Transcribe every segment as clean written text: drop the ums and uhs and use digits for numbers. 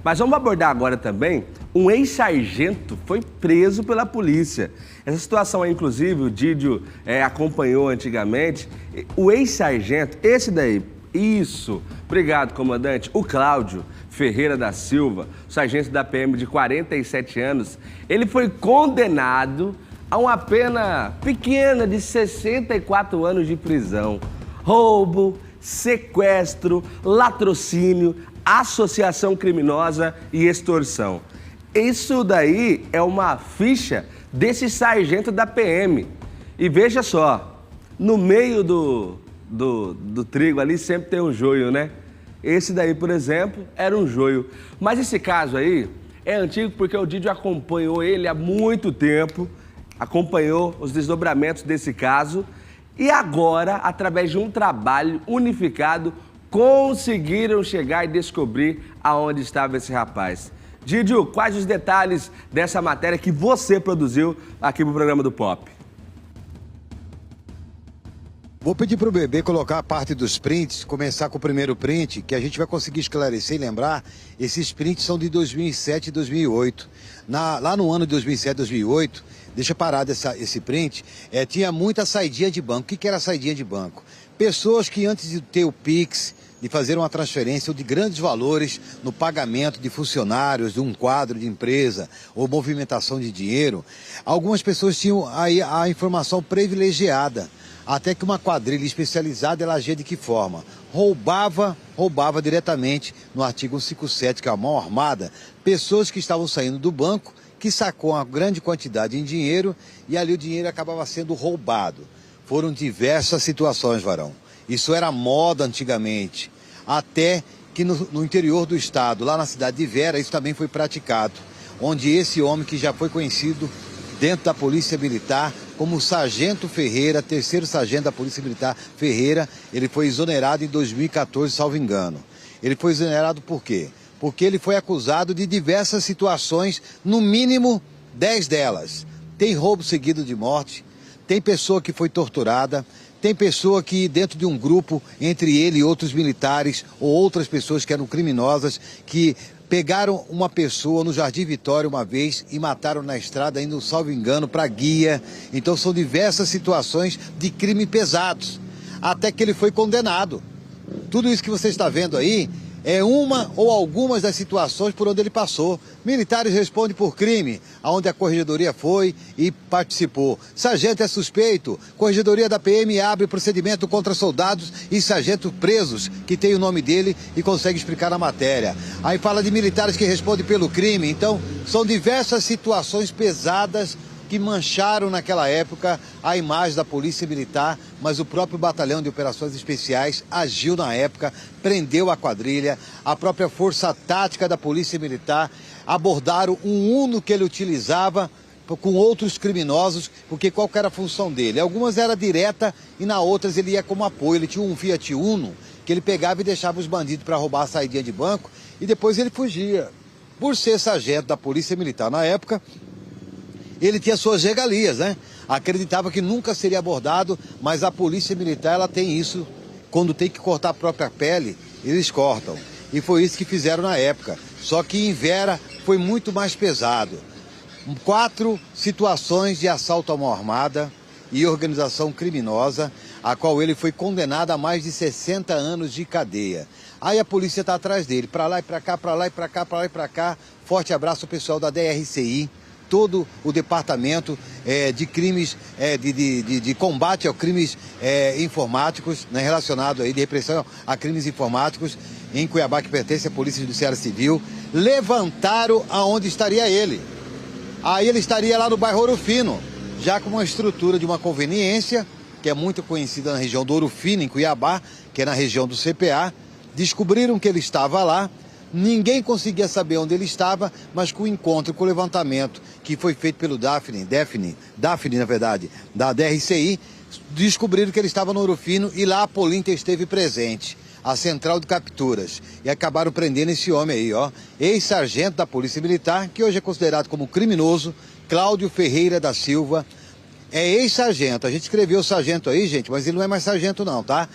Mas vamos abordar agora também, um ex-sargento foi preso pela polícia. Essa situação aí, inclusive, o Didio acompanhou antigamente. O ex-sargento, esse daí, isso, obrigado, comandante, o Cláudio Ferreira da Silva, sargento da PM de 47 anos, ele foi condenado a uma pena pequena de 64 anos de prisão. Roubo, sequestro, latrocínio, associação criminosa e extorsão. Isso daí é uma ficha desse sargento da PM. E veja só, no meio do trigo ali sempre tem um joio, né? Esse daí, por exemplo, era um joio. Mas esse caso aí é antigo porque o Didio acompanhou ele há muito tempo, acompanhou os desdobramentos desse caso e agora, através de um trabalho unificado, conseguiram chegar e descobrir aonde estava esse rapaz. Didio, quais os detalhes dessa matéria que você produziu aqui pro programa do Pop? Vou pedir pro bebê colocar a parte dos prints, começar com o primeiro print, que a gente vai conseguir esclarecer e lembrar. Esses prints são de 2007 e 2008. Lá no ano de 2007 e 2008, deixa parado esse print, tinha muita saidinha de banco. O que era saidinha de banco? Pessoas que antes de ter o Pix, de fazer uma transferência ou de grandes valores no pagamento de funcionários, de um quadro de empresa ou movimentação de dinheiro, algumas pessoas tinham aí a informação privilegiada. Até que uma quadrilha especializada, ela agia de que forma? Roubava diretamente, no artigo 157, que é a mão armada, pessoas que estavam saindo do banco, que sacou uma grande quantidade em dinheiro e ali o dinheiro acabava sendo roubado. Foram diversas situações, Varão. Isso era moda antigamente, até que no interior do estado, lá na cidade de Vera, isso também foi praticado, onde esse homem que já foi conhecido dentro da Polícia Militar como Sargento Ferreira, terceiro sargento da Polícia Militar Ferreira, ele foi exonerado em 2014, salvo engano. Ele foi exonerado por quê? Porque ele foi acusado de diversas situações, no mínimo 10 delas. Tem roubo seguido de morte, tem pessoa que foi torturada, tem pessoa que dentro de um grupo, entre ele e outros militares ou outras pessoas que eram criminosas, que pegaram uma pessoa no Jardim Vitória uma vez e mataram na estrada, indo, salvo engano, para Guia. Então são diversas situações de crime pesados, até que ele foi condenado. Tudo isso que você está vendo aí é uma ou algumas das situações por onde ele passou. Militares respondem por crime, aonde a corregedoria foi e participou. Sargento é suspeito, corregedoria da PM abre procedimento contra soldados e sargentos presos, que tem o nome dele e consegue explicar na matéria. Aí fala de militares que respondem pelo crime. Então, são diversas situações pesadas que mancharam naquela época a imagem da Polícia Militar, mas o próprio Batalhão de Operações Especiais agiu na época, prendeu a quadrilha, a própria Força Tática da Polícia Militar abordaram um Uno que ele utilizava com outros criminosos, porque qual que era a função dele? Algumas era direta e na outras ele ia como apoio. Ele tinha um Fiat Uno que ele pegava e deixava os bandidos para roubar a saidinha de banco e depois ele fugia. Por ser sargento da Polícia Militar na época, ele tinha suas regalias, né? Acreditava que nunca seria abordado, mas a Polícia Militar, ela tem isso. Quando tem que cortar a própria pele, eles cortam. E foi isso que fizeram na época. Só que em Vera foi muito mais pesado. 4 situações de assalto à mão armada e organização criminosa, a qual ele foi condenado a mais de 60 anos de cadeia. Aí a polícia está atrás dele, para lá e para cá, para lá e para cá, para lá e para cá. Forte abraço ao pessoal da DRCI. Todo o departamento de crimes, de combate a crimes informáticos, né, relacionado aí de repressão a crimes informáticos em Cuiabá, que pertence à Polícia Judiciária Civil, levantaram aonde estaria ele. Aí ele estaria lá no bairro Ouro Fino, já com uma estrutura de uma conveniência, que é muito conhecida na região do Ouro Fino, em Cuiabá, que é na região do CPA. Descobriram que ele estava lá. Ninguém conseguia saber onde ele estava, mas com o encontro, com o levantamento que foi feito pelo Daphne, na verdade, da DRCI, descobriram que ele estava no Ouro Fino e lá a Polinter esteve presente, a central de capturas. E acabaram prendendo esse homem aí, ó, ex-sargento da Polícia Militar, que hoje é considerado como criminoso, Cláudio Ferreira da Silva. É ex-sargento, a gente escreveu sargento aí, gente, mas ele não é mais sargento não, tá?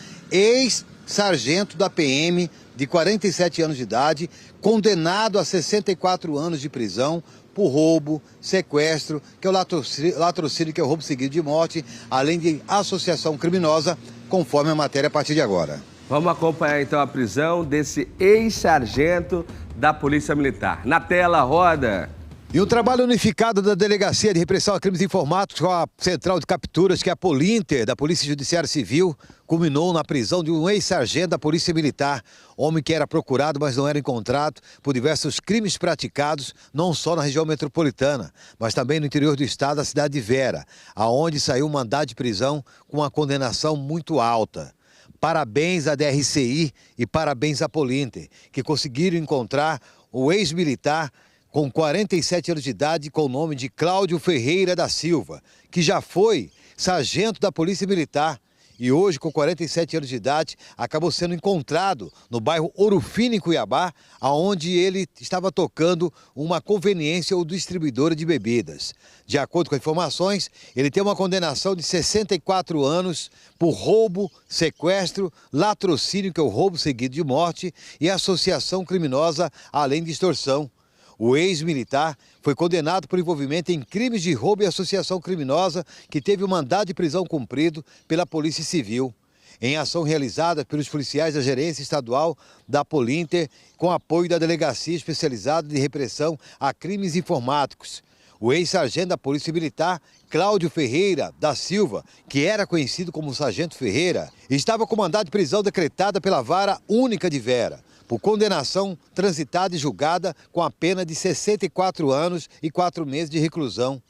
sargento da PM de 47 anos de idade, condenado a 64 anos de prisão por roubo, sequestro, que é o latrocínio, que é o roubo seguido de morte, além de associação criminosa, conforme a matéria a partir de agora. Vamos acompanhar então a prisão desse ex-sargento da Polícia Militar. Na tela, roda! E um trabalho unificado da Delegacia de Repressão a Crimes Informáticos com a Central de Capturas, que é a Polinter, da Polícia Judiciária Civil, culminou na prisão de um ex-sargento da Polícia Militar, homem que era procurado, mas não era encontrado por diversos crimes praticados, não só na região metropolitana, mas também no interior do estado, da cidade de Vera, aonde saiu um mandado de prisão com uma condenação muito alta. Parabéns à DRCI e parabéns à Polinter, que conseguiram encontrar o ex-militar com 47 anos de idade, com o nome de Cláudio Ferreira da Silva, que já foi sargento da Polícia Militar e hoje, com 47 anos de idade, acabou sendo encontrado no bairro Ouro Fino, em Cuiabá, onde ele estava tocando uma conveniência ou distribuidora de bebidas. De acordo com informações, ele tem uma condenação de 64 anos por roubo, sequestro, latrocínio, que é o roubo seguido de morte, e associação criminosa, além de extorsão. O ex-militar foi condenado por envolvimento em crimes de roubo e associação criminosa, que teve o mandado de prisão cumprido pela Polícia Civil. Em ação realizada pelos policiais da Gerência Estadual da Polinter, com apoio da Delegacia Especializada de Repressão a Crimes Informáticos. O ex-sargento da Polícia Militar, Cláudio Ferreira da Silva, que era conhecido como Sargento Ferreira, estava com mandado de prisão decretada pela Vara Única de Vera, por condenação transitada e julgada com a pena de 64 anos e 4 meses de reclusão.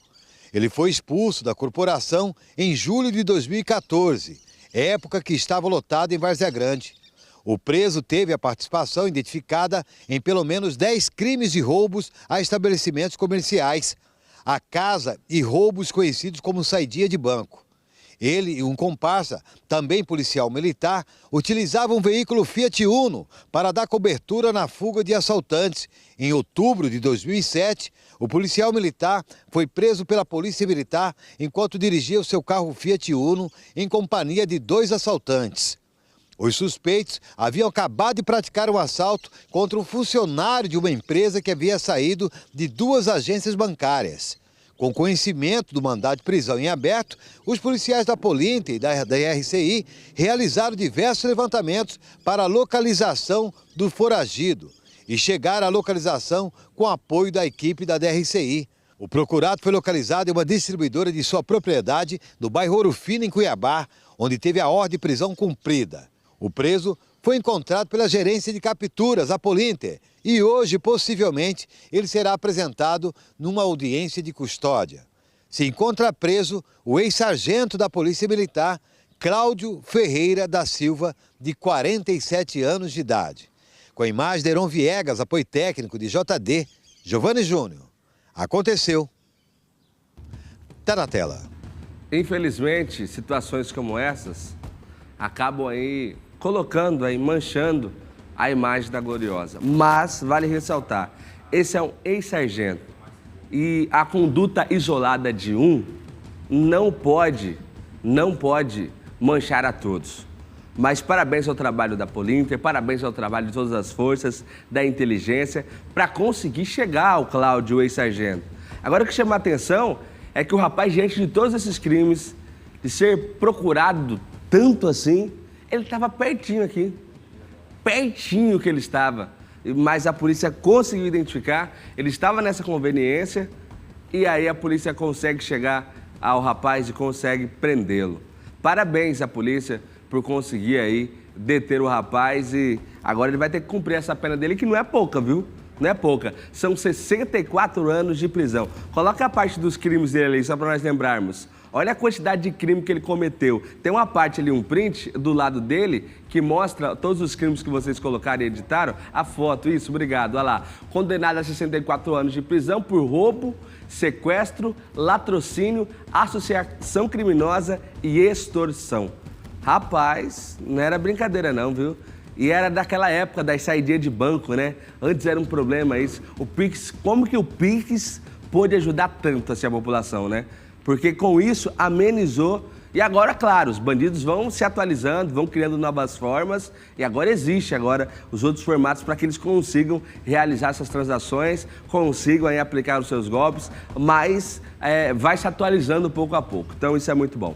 Ele foi expulso da corporação em julho de 2014, época que estava lotado em Várzea Grande. O preso teve a participação identificada em pelo menos 10 crimes de roubos a estabelecimentos comerciais, a casa e roubos conhecidos como saidia de banco. Ele e um comparsa, também policial militar, utilizavam um veículo Fiat Uno para dar cobertura na fuga de assaltantes. Em outubro de 2007, o policial militar foi preso pela Polícia Militar enquanto dirigia o seu carro Fiat Uno em companhia de 2 assaltantes. Os suspeitos haviam acabado de praticar um assalto contra um funcionário de uma empresa que havia saído de 2 agências bancárias. Com conhecimento do mandado de prisão em aberto, os policiais da Polinter e da RCI realizaram diversos levantamentos para a localização do foragido e chegaram à localização com apoio da equipe da DRCI. O procurado foi localizado em uma distribuidora de sua propriedade no bairro Ouro Fino, em Cuiabá, onde teve a ordem de prisão cumprida. O preso foi encontrado pela Gerência de Capturas, a Polinter, e hoje, possivelmente, ele será apresentado numa audiência de custódia. Se encontra preso o ex-sargento da Polícia Militar, Cláudio Ferreira da Silva, de 47 anos de idade. Com a imagem de Heron Viegas, apoio técnico de JD, Giovanni Júnior. Aconteceu. Está na tela. Infelizmente, situações como essas acabam aí colocando aí, manchando a imagem da Gloriosa. Mas, vale ressaltar, esse é um ex-sargento e a conduta isolada de um não pode manchar a todos. Mas parabéns ao trabalho da Polinter, parabéns ao trabalho de todas as forças da inteligência para conseguir chegar ao Cláudio, o ex-sargento. Agora o que chama a atenção é que o rapaz, diante de todos esses crimes, de ser procurado tanto assim, ele estava pertinho aqui, pertinho que ele estava, mas a polícia conseguiu identificar, ele estava nessa conveniência e aí a polícia consegue chegar ao rapaz e consegue prendê-lo. Parabéns à polícia por conseguir aí deter o rapaz e agora ele vai ter que cumprir essa pena dele, que não é pouca, viu? Não é pouca, são 64 anos de prisão. Coloca a parte dos crimes dele ali, só para nós lembrarmos. Olha a quantidade de crime que ele cometeu. Tem uma parte ali, um print do lado dele, que mostra todos os crimes que vocês colocaram e editaram. A foto, isso, obrigado. Olha lá. Condenado a 64 anos de prisão por roubo, sequestro, latrocínio, associação criminosa e extorsão. Rapaz, não era brincadeira não, viu? E era daquela época das saidinhas de banco, né? Antes era um problema isso. O Pix, como que o Pix pôde ajudar tanto assim a população, né? Porque com isso amenizou E agora, claro, os bandidos vão se atualizando, vão criando novas formas e agora existe os outros formatos para que eles consigam realizar essas transações, consigam aí aplicar os seus golpes, mas vai se atualizando pouco a pouco. Então isso é muito bom.